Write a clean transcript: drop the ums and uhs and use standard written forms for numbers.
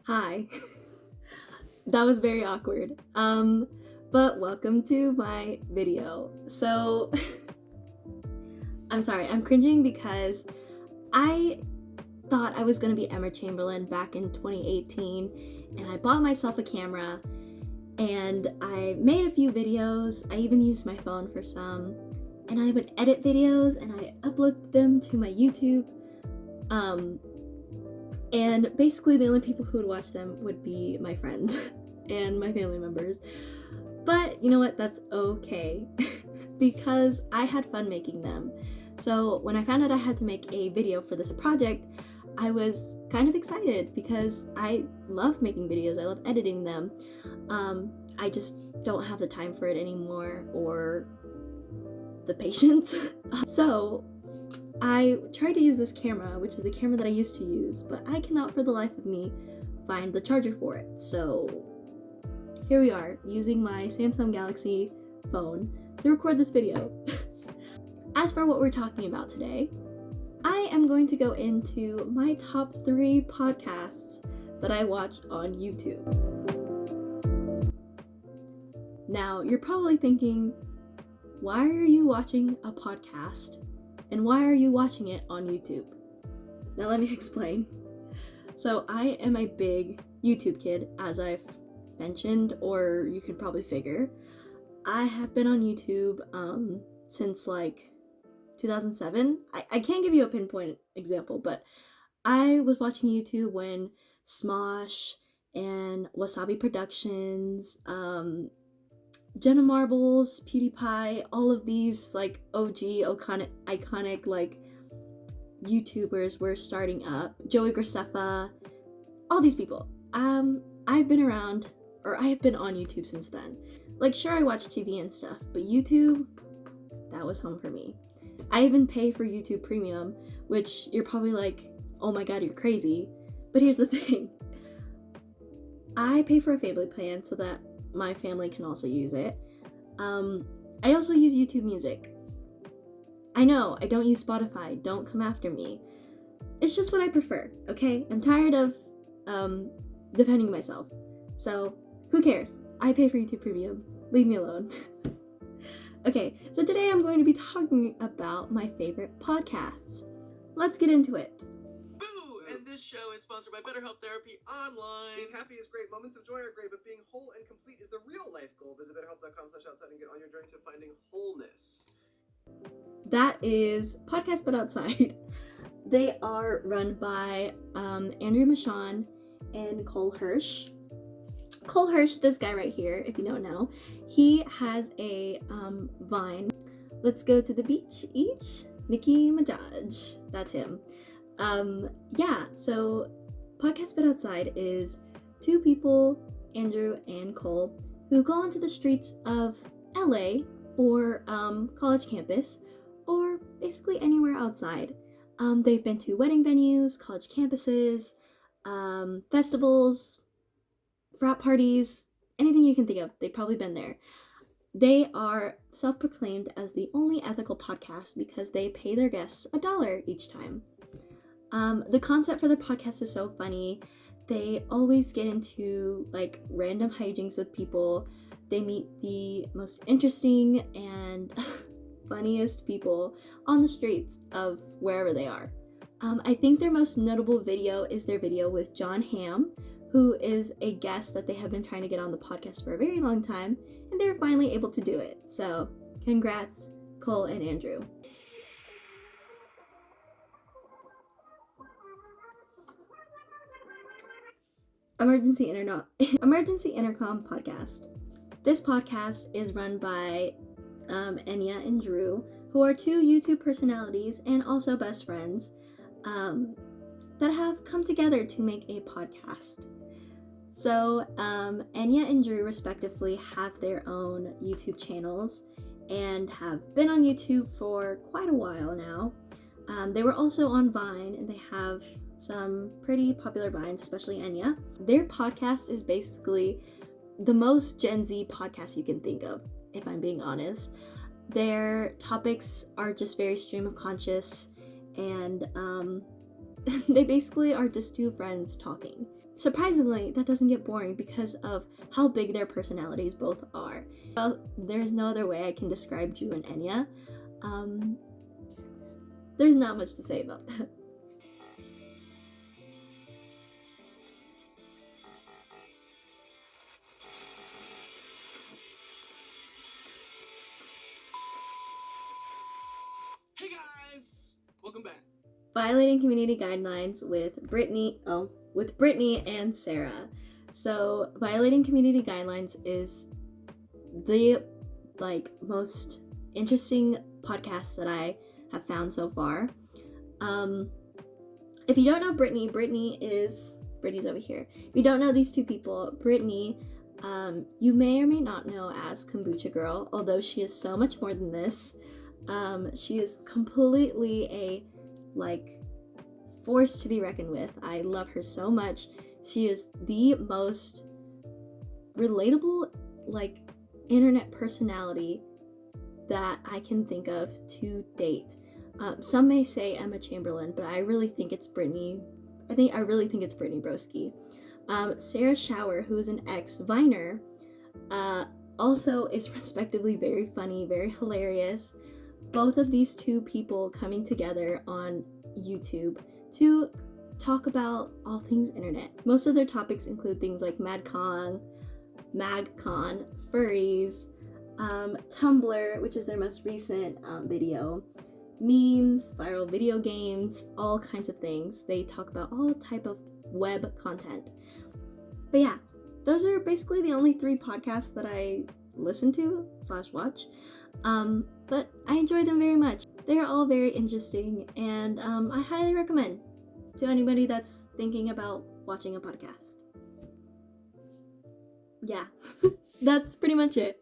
Hi. That was very awkward. But welcome to my video. So, I'm sorry, I'm cringing because I thought I was gonna be Emma Chamberlain back in 2018, and I bought myself a camera, and I made a few videos. I even used my phone for some, and I would edit videos, and I upload them to my YouTube. And basically the only people who would watch them would be my friends and my family members. But you know what? That's okay because I had fun making them. So when I found out I had to make a video for this project, I was kind of excited because I love making videos. I love editing them. I just don't have the time for it anymore or the patience. So I tried to use this camera, which is the camera that I used to use, but I cannot for the life of me find the charger for it. So here we are, using my Samsung Galaxy phone to record this video. As for what we're talking about today, I am going to go into my top 3 podcasts that I watched on YouTube. Now, you're probably thinking, why are you watching a podcast? And why are you watching it on YouTube? Now let me explain. So I am a big YouTube kid, as I've mentioned, or you can probably figure. I have been on YouTube since like 2007. I can't give you a pinpoint example, but I was watching YouTube when Smosh and Wasabi Productions, Jenna Marbles, PewDiePie, all of these like OG, iconic like YouTubers were starting up. Joey Graceffa, all these people. I've been around, or I have been on YouTube since then. Like, sure, I watch TV and stuff, but YouTube, that was home for me. I even pay for YouTube Premium, which you're probably like, oh my god, you're crazy. But here's the thing. I pay for a family plan so that my family can also use it. I also use YouTube Music. I know, I don't use Spotify. Don't come after me. It's just what I prefer, okay? I'm tired of defending myself. So, who cares? I pay for YouTube Premium. Leave me alone. Okay, so today I'm going to be talking about my favorite podcasts. Let's get into it. And this show is sponsored by BetterHelp Therapy Online. Being happy is great. Moments of joy are great, but being whole and complete is the real life goal. Visit betterhelp.com/outside and get on your journey to finding wholeness. That is Podcast But Outside. They are run by Andrew Michon and Cole Hirsch. Cole Hirsch, this guy right here, if you don't know, he has a Vine. Let's go to the beach each. Nicki Minaj. That's him. Yeah, so Podcast But Outside is 2 people, Andrew and Cole, who go onto the streets of LA or college campus or basically anywhere outside. They've been to wedding venues, college campuses, festivals, frat parties, anything you can think of. They've probably been there. They are self-proclaimed as the only ethical podcast because they pay their guests $1 each time. The concept for their podcast is so funny. They always get into like random hijinks with people. They meet the most interesting and funniest people on the streets of wherever they are. I think their most notable video is their video with Jon Hamm, who is a guest that they have been trying to get on the podcast for a very long time, and they were finally able to do it. So, congrats, Cole and Andrew. Emergency Intercom podcast. This podcast is run by Enya and Drew, who are 2 YouTube personalities and also best friends that have come together to make a podcast. So Enya and Drew respectively have their own YouTube channels and have been on YouTube for quite a while now. They were also on Vine, and they have some pretty popular Vines, especially Enya. Their podcast is basically the most Gen Z podcast you can think of, if I'm being honest. Their topics are just very stream of conscious, and they basically are just 2 friends talking. surprisingly, that doesn't get boring because of how big their personalities both are. Well, there's no other way I can describe Drew and Enya. There's not much to say about that. Hey guys! Welcome back. Violating community guidelines with Brittany and Sarah. So, violating community guidelines is the most interesting podcast that I have found so far. If you don't know Brittany's over here. If you don't know these two people, Brittany, you may or may not know as Kombucha Girl, although she is so much more than this. She is completely a force to be reckoned with. I love her so much. She is the most relatable internet personality that I can think of to date. Some may say Emma Chamberlain, but I really think it's Brittany. I really think it's Brittany Broski. Sarah Schauer, who is an ex-Viner, also is respectively very funny, very hilarious. Both of these two people coming together on YouTube to talk about all things internet. Most of their topics include things like MagCon, furries, Tumblr, which is their most recent video, memes, viral video games, all kinds of things. They talk about all type of web content. But yeah, those are basically the only 3 podcasts that I listen to / watch. But I enjoy them very much. They're all very interesting, and I highly recommend to anybody that's thinking about watching a podcast. Yeah, that's pretty much it.